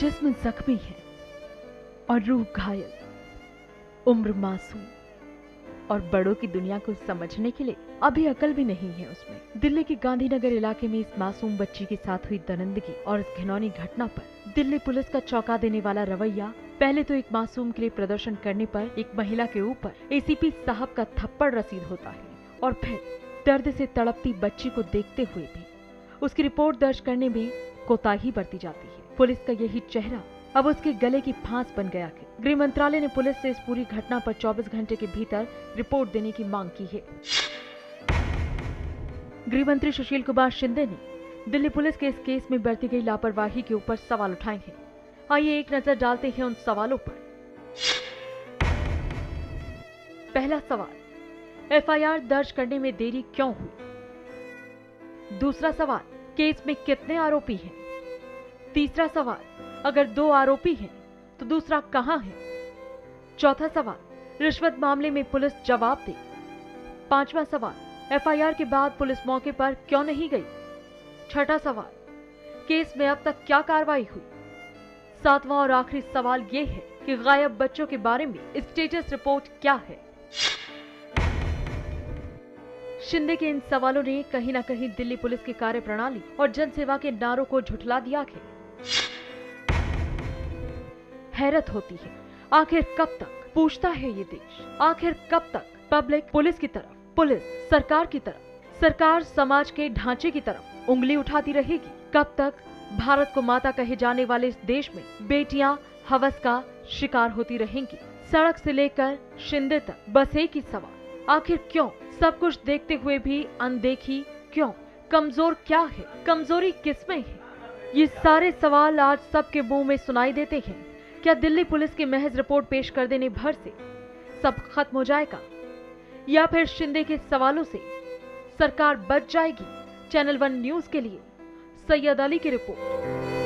जिस्म जख्मी है और रूह घायल, उम्र मासूम और बड़ों की दुनिया को समझने के लिए अभी अकल भी नहीं है उसमें। दिल्ली के गांधीनगर इलाके में इस मासूम बच्ची के साथ हुई दरिंदगी और इस घिनौनी घटना पर दिल्ली पुलिस का चौंका देने वाला रवैया, पहले तो एक मासूम के लिए प्रदर्शन करने पर एक महिला के ऊपर एसीपी साहब का थप्पड़ रसीद होता है और फिर दर्द से तड़पती बच्ची को देखते हुए भी उसकी रिपोर्ट दर्ज करने में कोताही बरती जाती है। पुलिस का यही चेहरा अब उसके गले की फांस बन गया है। गृह मंत्रालय ने पुलिस से इस पूरी घटना पर 24 घंटे के भीतर रिपोर्ट देने की मांग की है। गृह मंत्री सुशील कुमार शिंदे ने दिल्ली पुलिस के इस केस में बरती गई लापरवाही के ऊपर सवाल उठाए हैं। आइए एक नजर डालते हैं उन सवालों पर। पहला सवाल, एफआईआर दर्ज करने में देरी क्यों हुई? दूसरा सवाल, केस में कितने आरोपी हैं? तीसरा सवाल, अगर 2 आरोपी हैं तो दूसरा कहां है? चौथा सवाल, रिश्वत मामले में पुलिस जवाब दे। पांचवा सवाल, एफआईआर के बाद पुलिस मौके पर क्यों नहीं गई? छठा सवाल, केस में अब तक क्या कार्रवाई हुई? सातवां और आखिरी सवाल ये है कि गायब बच्चों के बारे में स्टेटस रिपोर्ट क्या है? शिंदे के इन सवालों ने कहीं न कहीं दिल्ली पुलिस की कार्यप्रणाली और जनसेवा के नारों को झुठला दिया है। हैरत होती है, आखिर कब तक पूछता है ये देश? आखिर कब तक पब्लिक पुलिस की तरफ, पुलिस सरकार की तरफ, सरकार समाज के ढांचे की तरफ उंगली उठाती रहेगी? कब तक भारत को माता कहे जाने वाले इस देश में बेटियां हवस का शिकार होती रहेंगी? सड़क से लेकर शिंदे तक बस एक ही सवाल, आखिर क्यों? सब कुछ देखते हुए भी अनदेखी क्यों? कमजोर क्या है? कमजोरी किसमें है? ये सारे सवाल आज सबके मुंह में सुनाई देते हैं। क्या दिल्ली पुलिस की महज रिपोर्ट पेश कर देने भर से सब खत्म हो जाएगा, या फिर शिंदे के सवालों से सरकार बच जाएगी? चैनल 1 न्यूज के लिए सैयद अली की रिपोर्ट।